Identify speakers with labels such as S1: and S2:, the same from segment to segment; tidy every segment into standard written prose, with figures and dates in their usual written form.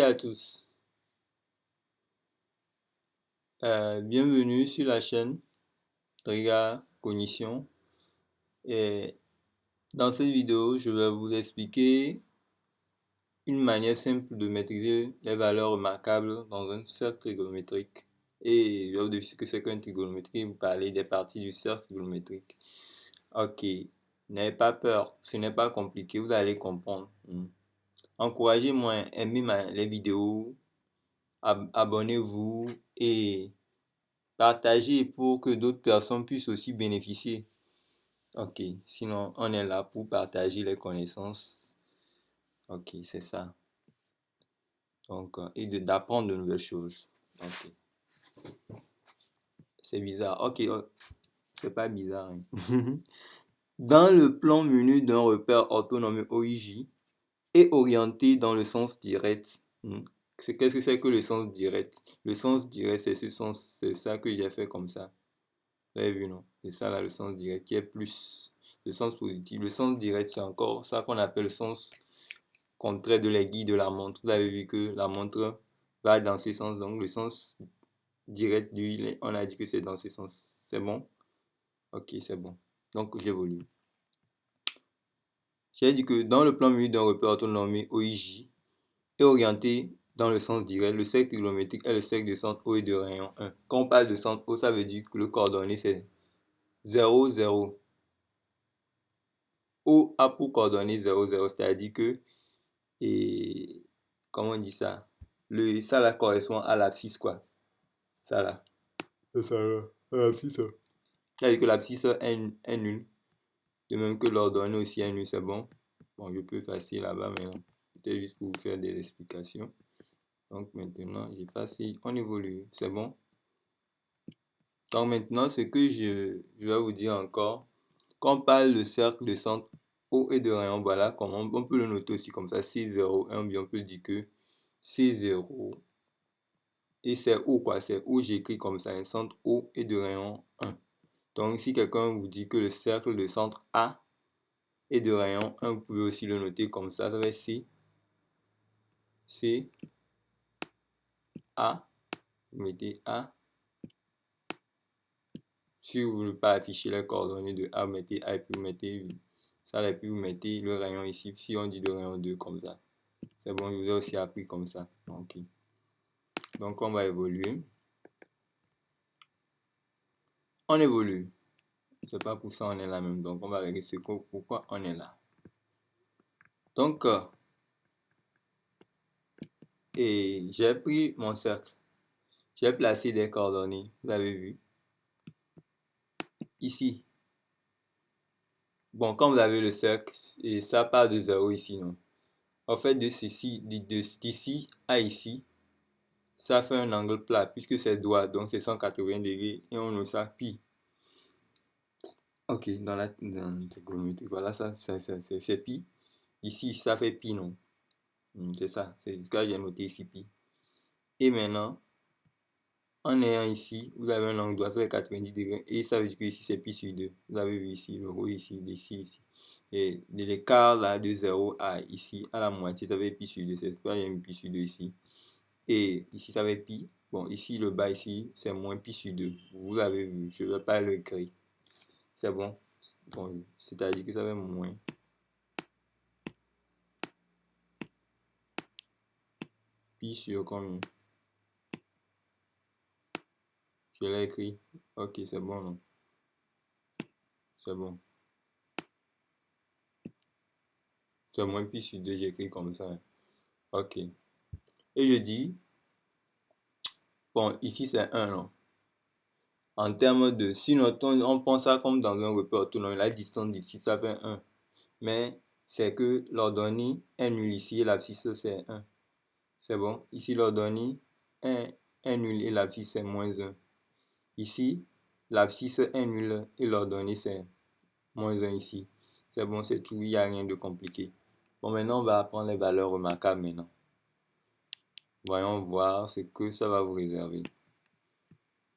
S1: À tous, bienvenue sur la chaîne Regard Cognition. Et dans cette vidéo, je vais vous expliquer une manière simple de maîtriser les valeurs remarquables dans un cercle trigonométrique. Et je vais vous dire ce que c'est qu'un trigonométrique, vous parlez des parties du cercle trigonométrique. Ok, n'ayez pas peur, ce n'est pas compliqué, vous allez comprendre. Encouragez-moi, aimez les vidéos, abonnez-vous et partagez pour que d'autres personnes puissent aussi bénéficier. Ok, sinon on est là pour partager les connaissances. Ok, c'est ça. Donc, et d'apprendre de nouvelles choses. Ok. C'est bizarre. Ok, c'est pas bizarre. Hein. Dans le plan menu d'un repère orthonormé OIJ est orienté dans le sens direct. Qu'est-ce que c'est que le sens direct? Le sens direct, c'est ce sens, c'est ça que j'ai fait comme ça. Vous avez vu, non? C'est ça là, le sens direct qui est plus le sens positif. Le sens direct, c'est encore ça qu'on appelle le sens contraire de l'aiguille de la montre. Vous avez vu que la montre va dans ce sens. Donc, le sens direct, lui, on a dit que c'est dans ce sens. C'est bon? Ok, c'est bon. Donc, j'évolue. J'ai dit que dans le plan menu d'un repère orthonormé OIJ est orienté dans le sens direct. Le cercle trigonométrique est le cercle de centre O et de rayon 1. Quand on parle de centre O, ça veut dire que le coordonné, c'est 0, 0. O a pour coordonnées 0, 0, c'est-à-dire que, et, comment on dit ça? Ça là correspond à l'abscisse, quoi. Ça là. C'est ça là, l'abscisse. C'est-à-dire que l'abscisse est nulle. De même que l'ordonnée aussi est nulle, c'est bon. Bon, je peux effacer là-bas, mais c'était juste pour vous faire des explications. Donc maintenant, j'efface et on évolue. C'est bon? Donc maintenant, ce que je vais vous dire encore, quand on parle de cercle de centre O et de rayon, voilà comment on peut le noter aussi comme ça, C0, bien on peut dire que C0 et c'est O quoi, c'est O, j'écris comme ça, un centre O et de rayon 1. Donc si quelqu'un vous dit que le cercle de centre A et de rayon 1, vous pouvez aussi le noter comme ça va être C, A, vous mettez A. Si vous ne voulez pas afficher les coordonnées de A, vous mettez A et puis vous mettez ça et puis vous mettez le rayon ici. Si on dit de rayon 2 comme ça. C'est bon, je vous ai aussi appris comme ça. Ok. Donc on va évoluer. On évolue. C'est pas pour ça on est là même. Donc on va regarder pourquoi on est là. Donc, et j'ai pris mon cercle. J'ai placé des coordonnées. Vous avez vu. Ici. Bon, quand vous avez le cercle, et ça part de 0 ici, non? En fait, de ceci, d'ici à ici, ça fait un angle plat, puisque c'est droit, donc c'est 180 degrés, et on a ça pi. Ok, dans la trigonométrie, voilà, ça c'est pi. Ici, ça fait pi, non? C'est ça, c'est ce que j'ai noté ici, pi. Et maintenant, en ayant ici, vous avez un angle droit, ça fait 90 degrés, et ça veut dire que ici, c'est pi sur 2. Vous avez vu ici, le haut ici, d'ici, ici. Et de l'écart là, de 0 à ici, à la moitié, ça fait pi sur 2. C'est pourquoi il y a un pi sur 2 ici. Et ici, ça fait pi. Bon, ici, le bas ici, c'est moins pi sur 2. Vous avez vu, je ne vais pas le écrire. C'est bon. Bon, c'est-à-dire que ça fait moins pi sur combien? Je l'ai écrit. Ok, c'est bon, non? C'est bon. C'est moins pi sur 2, j'écris comme ça. Ok. Et je dis, bon, ici c'est 1, non? En termes de, si on pense ça comme dans un repère autonome, la distance d'ici, ça fait 1. Mais c'est que l'ordonnée est nulle ici et l'abscisse c'est 1. C'est bon. Ici, l'ordonnée est nulle et l'abscisse c'est moins 1. Ici, l'abscisse est nulle et l'ordonnée c'est moins 1 ici. C'est bon, c'est tout, il n'y a rien de compliqué. Bon, maintenant, on va apprendre les valeurs remarquables maintenant. Voyons voir ce que ça va vous réserver.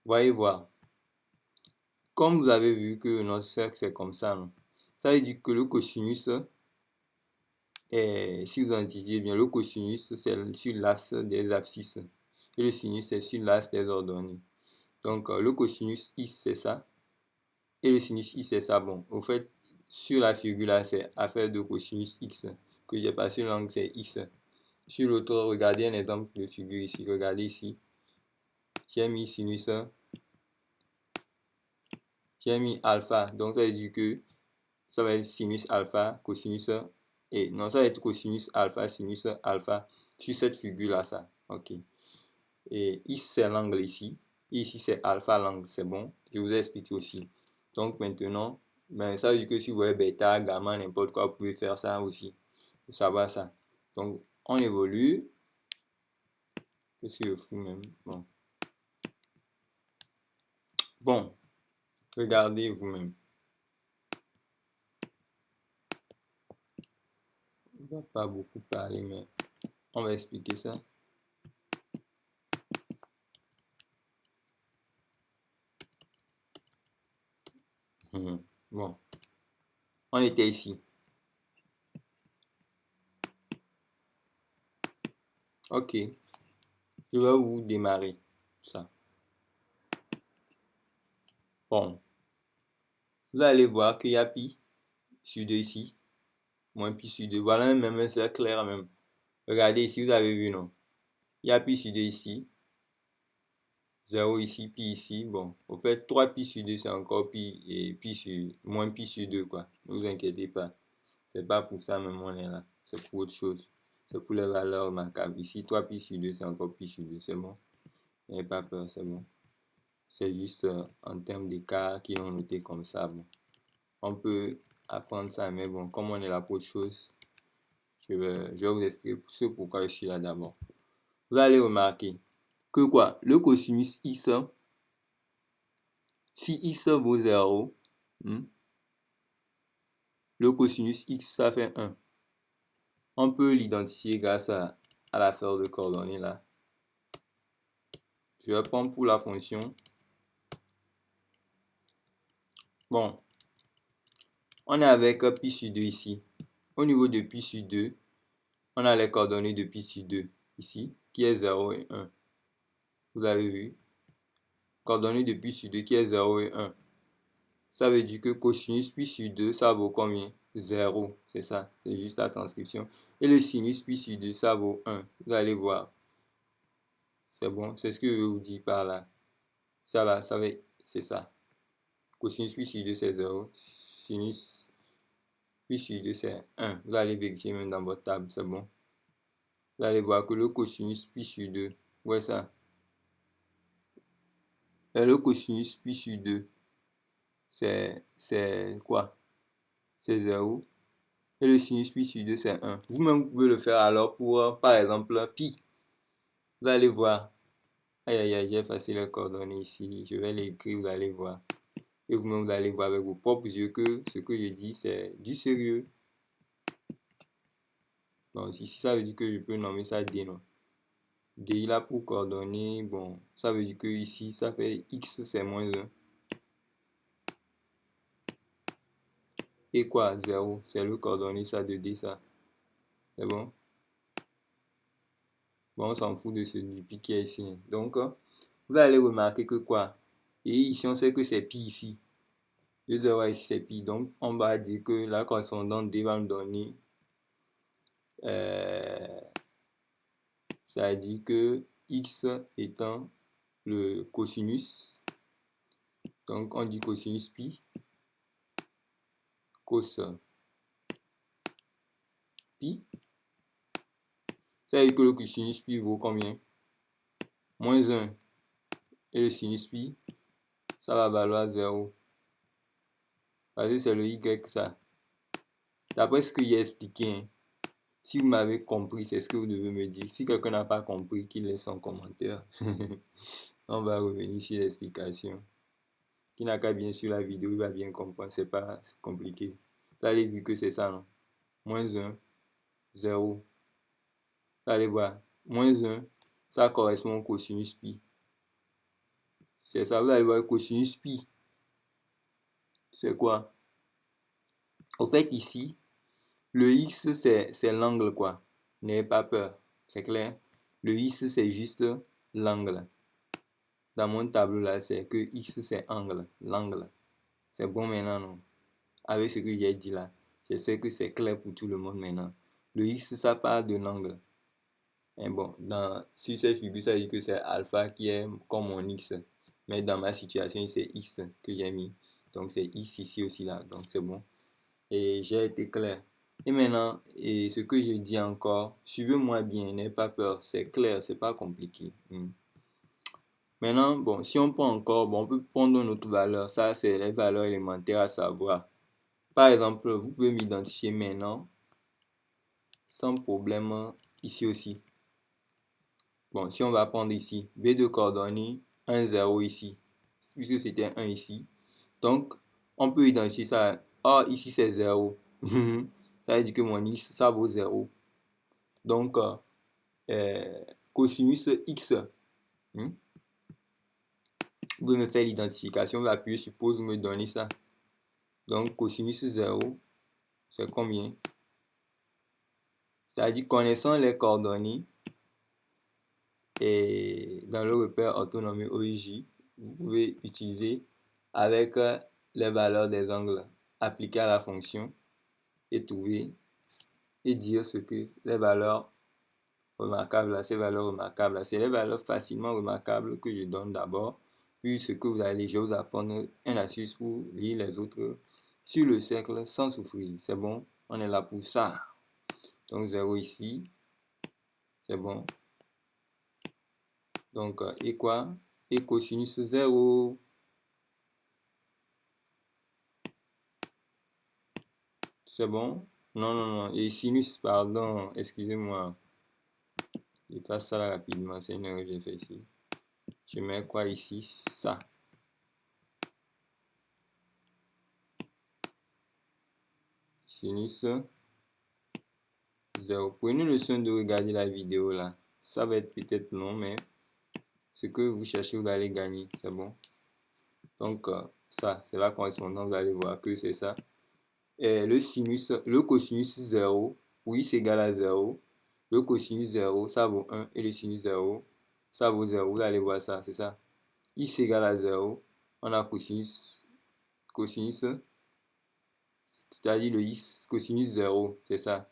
S1: Voyez voir. Comme vous avez vu que notre cercle c'est comme ça, non? Ça veut dire que le cosinus si vous en utilisez bien, le cosinus, c'est sur l'axe des abscisses. Et le sinus, c'est sur l'axe des ordonnées. Donc, le cosinus X, c'est ça. Et le sinus X, c'est ça. Bon, au fait, sur la figure là, c'est affaire de cosinus X que j'ai passé l'angle, c'est X. Sur l'autre, regardez un exemple de figure ici. Regardez ici. J'ai mis sinus, j'ai mis alpha. Donc, ça veut dire que ça va être sinus alpha, cosinus, et non, ça va être cosinus alpha, sinus alpha sur cette figure là, ça. Ok. Et ici, c'est l'angle ici. Et ici, c'est alpha l'angle. C'est bon. Je vous ai expliqué aussi. Donc, maintenant, ben, ça veut dire que si vous voyez bêta, gamma, n'importe quoi, vous pouvez faire ça aussi. Pour savoir ça. Donc, on évolue. Qu'est-ce que je fous même? Bon. Bon. Regardez vous-même. On va pas beaucoup parler, mais on va expliquer ça. Bon. On était ici. Ok. Je vais vous démarrer ça. Bon. Vous allez voir qu'il y a pi sur 2 ici. Moins pi sur 2. Voilà même c'est clair même. Regardez ici, vous avez vu, non? Il y a pi sur 2 ici. 0 ici, pi ici. Bon, au fait, 3 pi sur 2, c'est encore pi et pi sur, moins pi sur 2, quoi. Ne vous inquiétez pas. C'est pas pour ça même on est là. C'est pour autre chose. C'est pour les valeurs remarquables. Ici, 3 pi sur 2, c'est encore pi sur 2. C'est bon. N'ayez pas peur, c'est bon. C'est juste en termes d'écart qu'ils l'ont noté comme ça. Bon. On peut apprendre ça, mais bon, comme on est là pour autre chose, je vais vous expliquer ce pourquoi je suis là d'abord. Vous allez remarquer que quoi? Le cosinus X, si X vaut 0, le cosinus X, ça fait 1. On peut l'identifier grâce à l'affaire de coordonnées là. Je vais prendre pour la fonction. Bon, on est avec pi sur 2 ici. Au niveau de pi sur 2, on a les coordonnées de pi sur 2 ici, qui est 0 et 1. Vous avez vu? Coordonnées de pi sur 2 qui est 0 et 1. Ça veut dire que cosinus pi sur 2, ça vaut combien? 0. C'est ça. C'est juste la transcription. Et le sinus pi sur 2, ça vaut 1. Vous allez voir. C'est bon. C'est ce que je vous dis par là. Ça va, c'est ça. Cosinus pi sur 2, c'est 0. Sinus pi sur 2, c'est 1. Vous allez vérifier même dans votre table. C'est bon. Vous allez voir que le cosinus pi sur 2, ouais ça. Et le cosinus pi sur 2, c'est quoi? C'est 0. Et le sinus pi sur 2, c'est 1. Vous-même, vous pouvez le faire alors pour, par exemple, pi. Vous allez voir. Aïe, aïe, aïe, j'ai effacé les coordonnées ici. Je vais l'écrire, vous allez voir. Et vous-même, vous allez voir avec vos propres yeux que ce que je dis, c'est du sérieux. Donc, ici, ça veut dire que je peux nommer ça D, non? D là pour coordonnées, bon, ça veut dire que ici, ça fait X, c'est moins 1. Et quoi? 0, c'est le coordonnée, ça de D, ça. C'est bon? Bon, on s'en fout de ce du pi qui est ici. Donc, vous allez remarquer que quoi? Et ici, on sait que c'est pi ici. 2 ici, c'est pi. Donc, on va dire que la correspondante D va me donner. Ça veut dire que X étant le cosinus. Donc, on dit cosinus pi. Cos pi. Ça veut dire que le cosinus pi vaut combien? Moins 1. Et le sinus pi, ça va valoir 0. Parce que c'est le Y, ça. D'après ce que j'ai expliqué, hein, si vous m'avez compris, c'est ce que vous devez me dire. Si quelqu'un n'a pas compris, qu'il laisse son commentaire. On va revenir sur l'explication. Qui n'a qu'à bien suivre la vidéo, il va bien comprendre. C'est pas compliqué. Vous allez voir que c'est ça, non? Moins 1, 0. Vous allez voir. Moins 1, ça correspond au cosinus pi. C'est ça, vous allez voir le cosinus pi. C'est quoi? Au fait, ici, Le X, c'est l'angle, quoi. N'ayez pas peur. C'est clair? Le X, c'est juste l'angle. Dans mon tableau, là, c'est que X, c'est angle. L'angle. C'est bon maintenant, non? Avec ce que j'ai dit là. Je sais que c'est clair pour tout le monde maintenant. Le X, ça part de l'angle. Et bon, sur cette figure, ça dit que c'est alpha qui est comme mon X. Mais dans ma situation, c'est X que j'ai mis. Donc, c'est X ici aussi là. Donc, c'est bon. Et j'ai été clair. Et maintenant, et ce que je dis encore, suivez-moi bien, n'ayez pas peur. C'est clair, c'est pas compliqué. Maintenant, bon, si on prend encore, bon, on peut prendre une autre valeur. Ça, c'est les valeurs élémentaires à savoir. Par exemple, vous pouvez m'identifier maintenant sans problème ici aussi. Bon, si on va prendre ici, B de coordonnées, 1, 0 ici, puisque c'était 1 ici. Donc, on peut identifier ça. Ah, ici c'est 0. Ça veut dire que mon X, ça vaut 0. Donc, cosinus X. Vous pouvez me faire l'identification, vous appuyez sur pause, vous me donnez ça. Donc, cosinus 0, c'est combien? C'est-à-dire, connaissant les coordonnées, et dans le repère orthonomie OIJ, vous pouvez utiliser avec les valeurs des angles appliquées à la fonction et trouver et dire ce que les valeurs remarquables là, ces valeurs remarquables là, c'est les valeurs facilement remarquables que je donne d'abord, puis ce que vous allez, je vais vous apprendre un astuce pour lire les autres sur le cercle sans souffrir. C'est bon, on est là pour ça. Donc 0 ici, c'est bon. Donc, et quoi? Et cosinus 0. C'est bon? Non, non, non. Et sinus, pardon. Excusez-moi. Je fasse ça rapidement. C'est une erreur que j'ai fait ici. Je mets quoi ici? Ça. Sinus 0. Prenez le soin de regarder la vidéo là. Ça va être peut-être long, mais ce que vous cherchez, vous allez gagner. C'est bon? Donc, ça, c'est la correspondance. Vous allez voir que c'est ça. Et le cosinus 0, oui, c'est égal à 0. Le cosinus 0, ça vaut 1. Et le sinus 0, ça vaut 0. Vous allez voir ça, c'est ça. X égale à 0. On a cosinus, c'est-à-dire le X, cosinus 0, c'est ça.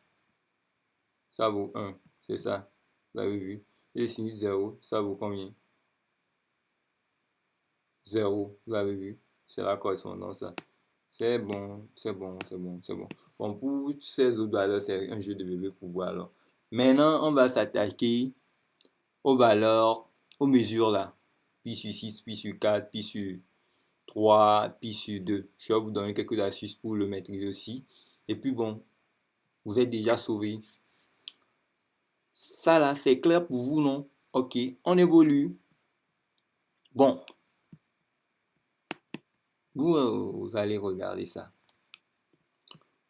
S1: Ça vaut 1, c'est ça. Vous avez vu. Et le sinus 0, ça vaut combien? 0, vous avez vu. C'est la correspondance. C'est bon, c'est bon, c'est bon, c'est bon. Bon, pour ces autres valeurs, c'est un jeu de bébé pour voir alors. Maintenant, on va s'attaquer aux valeurs, aux mesures là. Pi sur 6, pi sur 4, pi sur 3, pi sur 2. Je vais vous donner quelques astuces pour le maîtriser aussi. Et puis bon, vous êtes déjà sauvé. Ça là, c'est clair pour vous, non? Ok, on évolue. Bon, vous allez regarder ça.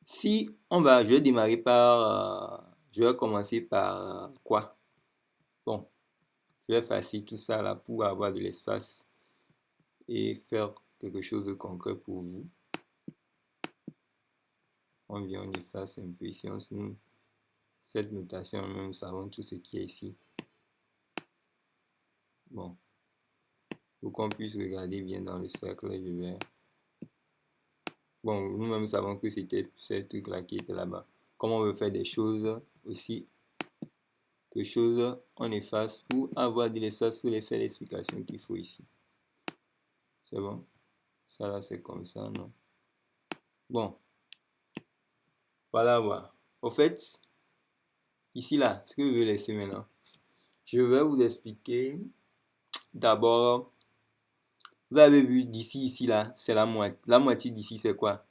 S1: Si on va, je vais démarrer par, je vais commencer par quoi? Bon, je vais effacer tout ça là pour avoir de l'espace et faire quelque chose de concret pour vous. On vient, on efface un peu ici, cette notation, nous savons tout ce qui est ici. Bon, pour qu'on puisse regarder bien dans le cercle, je vais... Bon, nous-mêmes savons que c'était ce truc-là qui était là-bas. Comment on veut faire des choses aussi, des choses, on efface pour avoir de l'espace pour les faire l'explication qu'il faut ici. C'est bon? Ça là, c'est comme ça, non? Bon, voilà, voilà. Au fait, ici là, ce que je vais laisser maintenant, je vais vous expliquer d'abord. Vous avez vu d'ici, ici là, c'est la moitié. La moitié d'ici, c'est quoi?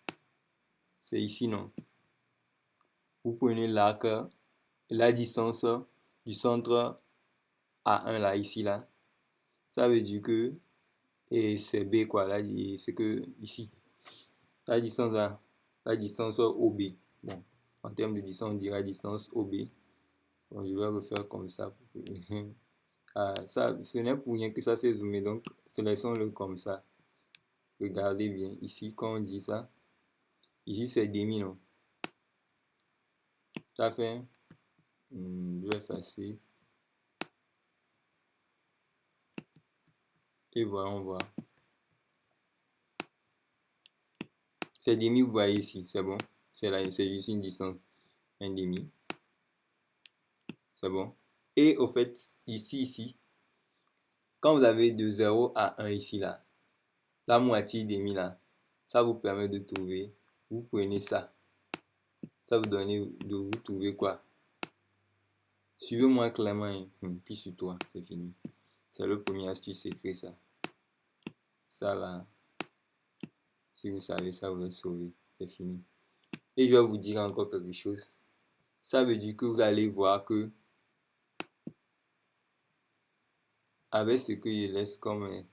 S1: C'est ici, non? Vous prenez l'arc, la distance du centre à 1 là, ici là. Ça veut dire que, et c'est B quoi, là, c'est que ici, la distance là, la distance OB. Bon, en termes de distance, on dirait la distance OB. Bon, je vais refaire comme ça. Ah, ça, ce n'est pour rien que ça s'est zoomé, donc laissons-le comme ça. Regardez bien, ici, quand on dit ça, ici c'est demi, non? Ça fait. Je vais effacer. Et voyons voir. C'est demi, vous voyez ici, c'est bon. C'est là, c'est juste une distance. Un demi. C'est bon. Et au fait, ici, quand vous avez de 0 à 1 ici, là, la moitié demi, là, ça vous permet de trouver. Vous prenez ça. Ça vous donne de vous trouver quoi? Suivez-moi clairement. Puis sur toi, c'est fini. C'est le premier astuce secret, ça. Ça, là, si vous savez, ça vous va sauver. C'est fini. Et je vais vous dire encore quelque chose. Ça veut dire que vous allez voir que avec ce que je laisse comme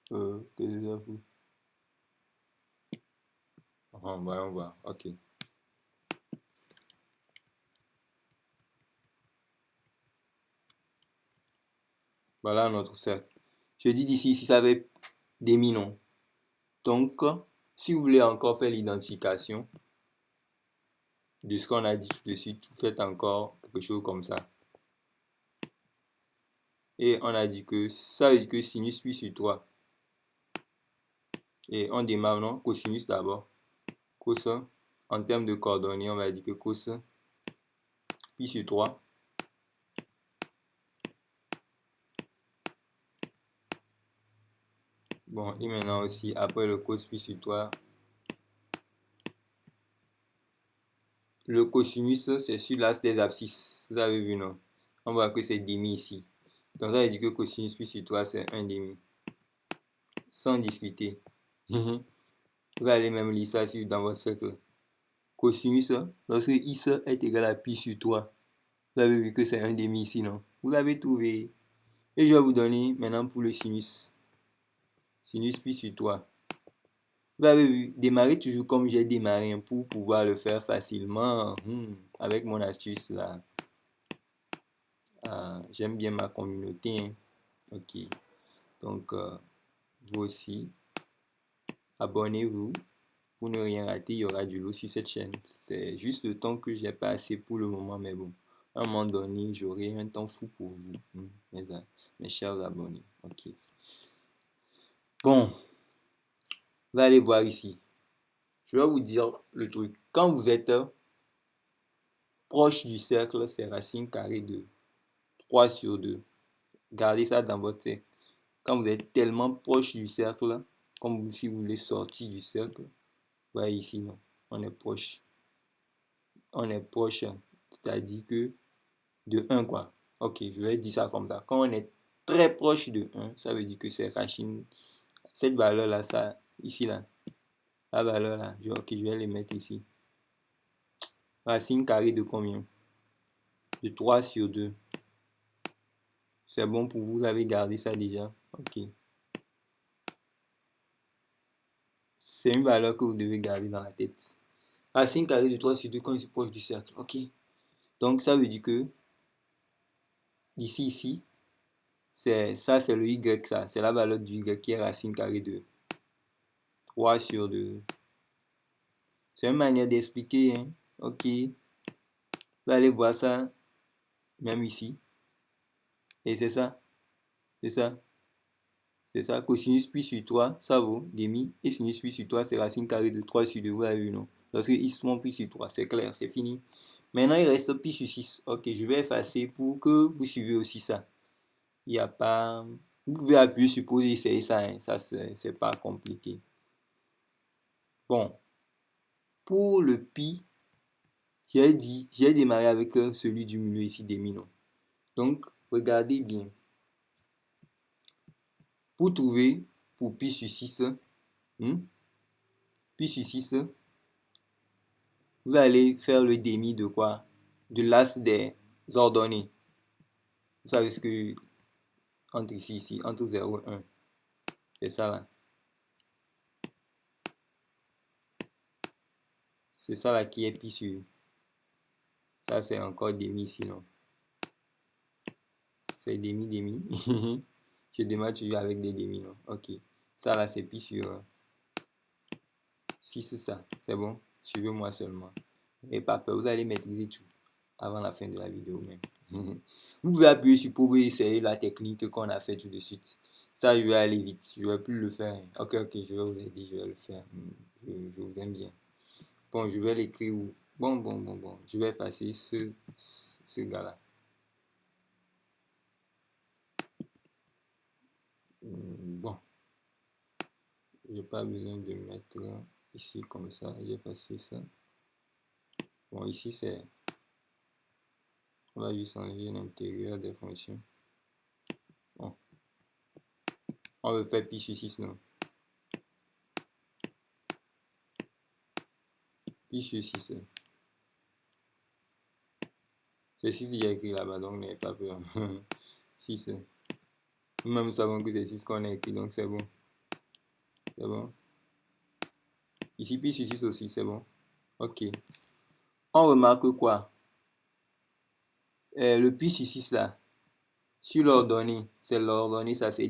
S1: que je vous. Voyons voir. Ok. Voilà notre cercle. Je dis d'ici, si ça avait des minons. Donc, si vous voulez encore faire l'identification de ce qu'on a dit tout de suite, vous faites encore quelque chose comme ça. Et on a dit que ça veut dire que sinus puis sur 3. Et on démarre, non? Cosinus d'abord. Cos, en termes de coordonnées, on va dire que cos puis sur 3. Bon, et maintenant aussi, après le cos puis sur 3, le cosinus, c'est sur l'axe des abscisses. Vous avez vu, non? On voit que c'est demi ici. Donc, ça veut dire que cosinus puis sur 3, c'est 1 demi. Sans discuter. Vous allez même lire ça dans votre cercle. Cosinus, lorsque is est égal à pi sur 3, vous avez vu que c'est 1 demi ici, non? Vous l'avez trouvé. Et je vais vous donner maintenant pour le sinus. Sinus pi sur 3. Vous avez vu, démarrer toujours comme j'ai démarré pour pouvoir le faire facilement. Avec mon astuce là. J'aime bien ma communauté. Hein. Ok. Donc, vous aussi, abonnez-vous pour ne rien rater. Il y aura du lot sur cette chaîne. C'est juste le temps que j'ai pas assez pour le moment, mais bon. À un moment donné, j'aurai un temps fou pour vous, mes chers abonnés. Ok. Bon, vous allez voir ici. Je vais vous dire le truc. Quand vous êtes proche du cercle, c'est racine carrée de 3 sur 2. Gardez ça dans votre cercle. Quand vous êtes tellement proche du cercle, comme si vous voulez sortir du cercle, voyez ici, non, on est proche. On est proche, c'est-à-dire que de 1, quoi. Ok, je vais dire ça comme ça. Quand on est très proche de 1, ça veut dire que c'est racine. Cette valeur-là, ça, ici, là, la valeur-là, ok, je vais les mettre ici. Racine carrée de combien? De 3 sur 2. C'est bon pour vous, vous avez gardé ça déjà. Ok. C'est une valeur que vous devez garder dans la tête. Racine carrée de 3 sur 2 quand c'est proche du cercle. Ok. Donc ça veut dire que d'ici ici, c'est le y, ça. C'est la valeur du y qui est racine carrée de 3 sur 2. C'est une manière d'expliquer. Hein. Ok. Vous allez voir ça même ici. Et c'est ça. C'est ça. C'est ça. Cosinus puis sur 3, ça vaut demi. Et sinus puis sur 3, c'est racine carrée de 3 sur 2. Vous avez vu, non? Parce que ismon puis sur 3, c'est clair, c'est fini. Maintenant, il reste pi sur 6. Ok, je vais effacer pour que vous suivez aussi ça. Il n'y a pas... Vous pouvez appuyer sur pause et essayer ça. Hein. Ça, c'est pas compliqué. Bon. Pour le pi, j'ai démarré avec celui du milieu ici, des minons. Donc, regardez bien. Pour trouver, pour pi sur 6, pi sur 6, vous allez faire le demi de quoi? De l'axe des ordonnées. Vous savez ce que... Entre ici, entre 0 et 1. C'est ça là. C'est ça là qui est pi sur. Ça c'est encore demi ici, non? C'est demi. Je démarre toujours avec des demi-noms. Ok. Ça là, c'est pi sur 6, ça. C'est bon. Suivez-moi seulement. Et pas peur, vous allez maîtriser tout avant la fin de la vidéo même. Vous pouvez appuyer sur pour essayer la technique qu'on a fait tout de suite. Ça, je vais aller vite. Je ne vais plus le faire. Ok, je vais vous aider. Je vais le faire. Je vous aime bien. Bon, je vais l'écrire où? Bon. Je vais effacer ce gars-là. Bon. J'ai pas besoin de mettre ici comme ça. J'ai effacé ça. Bon, ici, c'est... On va juste changer l'intérieur des fonctions. Bon. On veut faire pi sur 6, non? Pi sur 6. C'est 6 j'ai écrit là-bas, donc n'ayez pas peur. 6. Nous-mêmes savons que c'est 6 qu'on a écrit, donc c'est bon. C'est bon. Ici, pi sur 6 aussi, c'est bon. Ok. On remarque quoi? Le pi sur 6 là, sur l'ordonnée, c'est l'ordonnée, ça c'est